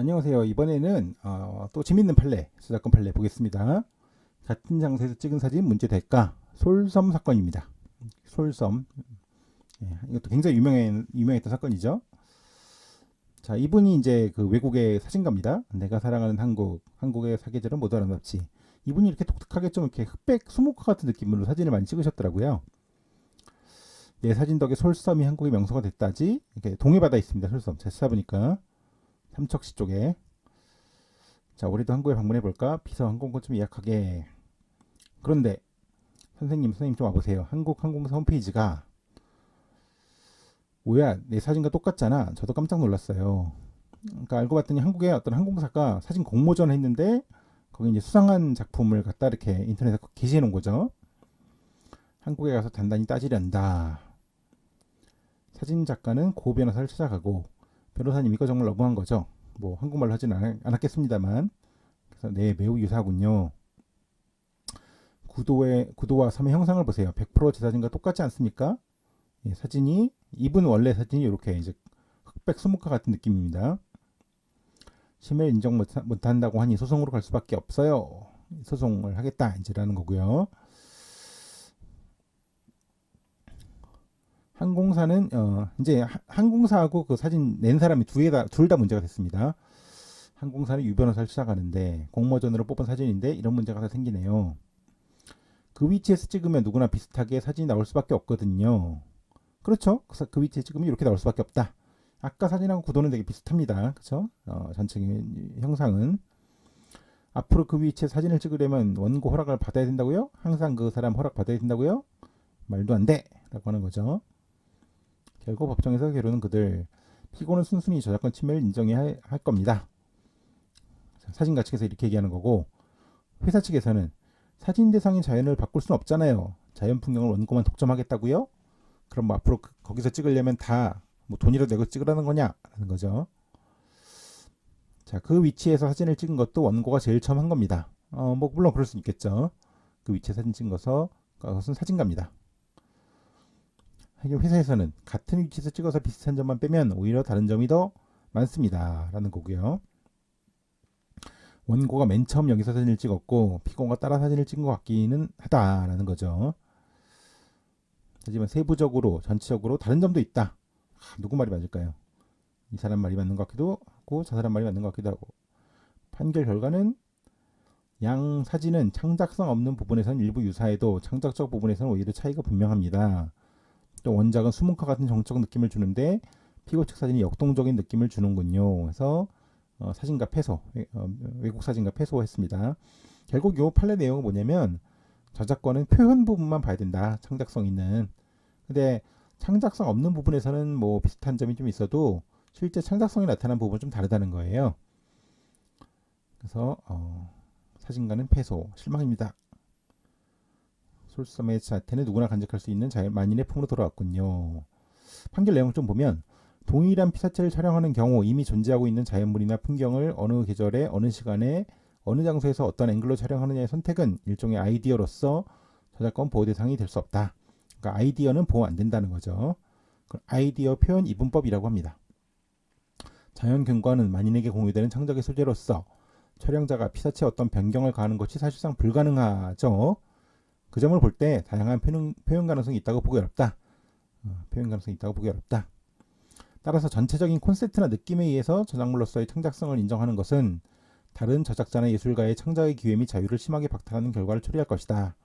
안녕하세요. 이번에는 또 재밌는 판례, 저작권 판례 보겠습니다. 같은 장소에서 찍은 사진 문제 될까? 솔섬 사건입니다. 솔섬. 예, 이것도 굉장히 유명했던 사건이죠. 자, 이분이 이제 그 외국의 사진가입니다. 내가 사랑하는 한국의 사계절은 모두 아름답지. 이분이 이렇게 독특하게 좀 이렇게 흑백 수목화 같은 느낌으로 사진을 많이 찍으셨더라고요. 내 사진 덕에 솔섬이 한국의 명소가 됐다지. 이렇게 동해바다에 있습니다. 솔섬. 제가 찾아보니까 삼척시 쪽에. 자, 우리도 한국에 방문해 볼까? 비서 항공권 좀 예약하게. 그런데 선생님 좀 와보세요. 한국 항공사 홈페이지가 뭐야? 내 사진과 똑같잖아. 저도 깜짝 놀랐어요. 그러니까 알고 봤더니 한국의 어떤 항공사가 사진 공모전 했는데 거기 이제 수상한 작품을 갖다 이렇게 인터넷에 게시해 놓은 거죠. 한국에 가서 단단히 따지련다. 사진 작가는 고 변호사를 찾아가고 변호사님 이거 정말 너무한 거죠. 뭐 한국말로 하진 않았겠습니다만. 그래서 네, 매우 유사하군요. 구도와 섬의 형상을 보세요. 100%제 사진과 똑같지 않습니까? 예, 사진이 이분 원래 사진이 이렇게 이제 흑백 수묵화 같은 느낌입니다. 심의를 인정 못한다고 하니 소송으로 갈 수밖에 없어요. 소송을 하겠다 이제라는 거고요. 항공사는 이제 항공사하고 그 사진 낸 사람이 둘 다 문제가 됐습니다. 항공사는 유 변호사를 시작하는데 공모전으로 뽑은 사진인데 이런 문제가 다 생기네요. 그 위치에서 찍으면 누구나 비슷하게 사진이 나올 수밖에 없거든요. 그렇죠? 그 위치에 찍으면 이렇게 나올 수밖에 없다. 아까 사진하고 구도는 되게 비슷합니다. 그렇죠? 전체 형상은 앞으로 그 위치에 사진을 찍으려면 원고 허락을 받아야 된다고요? 항상 그 사람 허락 받아야 된다고요? 말도 안 돼! 라고 하는 거죠. 결국 법정에서 결론은 그들 피고는 순순히 저작권 침해를 인정해야 할 겁니다. 사진가 측에서 이렇게 얘기하는 거고 회사 측에서는 사진 대상인 자연을 바꿀 수는 없잖아요. 자연 풍경을 원고만 독점하겠다고요? 그럼 뭐 앞으로 거기서 찍으려면 다 뭐 돈이라도 내고 찍으라는 거냐라는 거죠. 자, 그 위치에서 사진을 찍은 것도 원고가 제일 처음 한 겁니다. 뭐 물론 그럴 수 있겠죠. 그 위치에 사진 찍은 것은 사진가입니다. 회사에서는 같은 위치에서 찍어서 비슷한 점만 빼면 오히려 다른 점이 더 많습니다라는 거고요. 원고가 맨 처음 여기서 사진을 찍었고 피고가 따라 사진을 찍은 것 같기는 하다라는 거죠. 하지만 세부적으로 전체적으로 다른 점도 있다. 누구 말이 맞을까요? 이 사람 말이 맞는 것 같기도 하고 저 사람 말이 맞는 것 같기도 하고 판결 결과는 양 사진은 창작성 없는 부분에서는 일부 유사해도 창작적 부분에서는 오히려 차이가 분명합니다. 또 원작은 수묵화 같은 정적 느낌을 주는데 피고 측 사진이 역동적인 느낌을 주는군요. 그래서 사진가 패소, 외국 사진가 패소했습니다. 결국 이 판례 내용은 뭐냐면 저작권은 표현 부분만 봐야 된다. 창작성 있는. 근데 창작성 없는 부분에서는 뭐 비슷한 점이 좀 있어도 실제 창작성이 나타난 부분은 좀 다르다는 거예요. 그래서 사진가는 패소, 실망입니다. 솔섬의 사태는 누구나 간직할 수 있는 만인의 품으로 돌아왔군요. 판결 내용을 좀 보면 동일한 피사체를 촬영하는 경우 이미 존재하고 있는 자연물이나 풍경을 어느 계절에 어느 시간에 어느 장소에서 어떤 앵글로 촬영하느냐의 선택은 일종의 아이디어로서 저작권 보호 대상이 될 수 없다. 그러니까 아이디어는 보호 안 된다는 거죠. 아이디어 표현 이분법이라고 합니다. 자연 경관은 만인에게 공유되는 창작의 소재로서 촬영자가 피사체에 어떤 변경을 가하는 것이 사실상 불가능하죠. 그 점을 볼 때 다양한 표현 가능성이 있다고 보기 어렵다. 따라서 전체적인 콘셉트나 느낌에 의해서 저작물로서의 창작성을 인정하는 것은 다른 저작자나 예술가의 창작의 기회 및 자유를 심하게 박탈하는 결과를 초래할 것이다.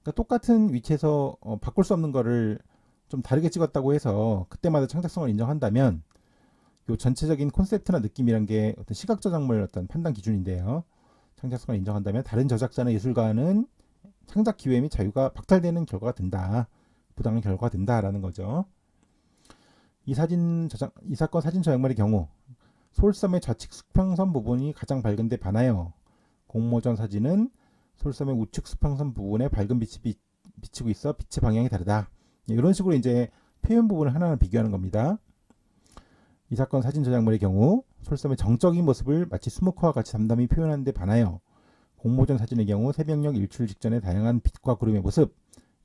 그러니까 똑같은 위치에서 바꿀 수 없는 거를 좀 다르게 찍었다고 해서 그때마다 창작성을 인정한다면 이 전체적인 콘셉트나 느낌이란 게 어떤 시각 저작물 어떤 판단 기준인데요. 창작성을 인정한다면 다른 저작자나 예술가는 창작 기회 및 자유가 박탈되는 결과가 된다. 부당한 결과가 된다라는 거죠. 이 사건 사진 저작물의 경우 솔섬의 좌측 수평선 부분이 가장 밝은 데 반하여 공모전 사진은 솔섬의 우측 수평선 부분에 밝은 빛이 비치고 있어 빛의 방향이 다르다. 이런 식으로 이제 표현 부분을 하나하나 비교하는 겁니다. 이 사건 사진 저작물의 경우 솔섬의 정적인 모습을 마치 수묵화와 같이 담담히 표현하는 데 반하여 공모전 사진의 경우 새벽녘 일출 직전의 다양한 빛과 구름의 모습,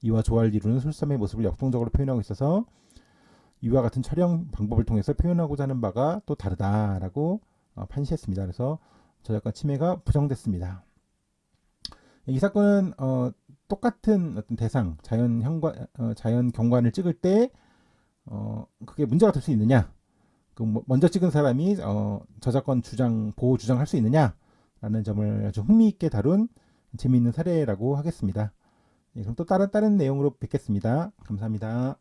이와 조화를 이루는 솔섬의 모습을 역동적으로 표현하고 있어서 이와 같은 촬영 방법을 통해서 표현하고자 하는 바가 또 다르다라고 판시했습니다. 그래서 저작권 침해가 부정됐습니다. 이 사건은 똑같은 어떤 대상, 자연 경관을 찍을 때 그게 문제가 될 수 있느냐? 먼저 찍은 사람이 저작권 보호 주장할 수 있느냐라는 점을 아주 흥미있게 다룬 재미있는 사례라고 하겠습니다. 예, 그럼 또 다른 내용으로 뵙겠습니다. 감사합니다.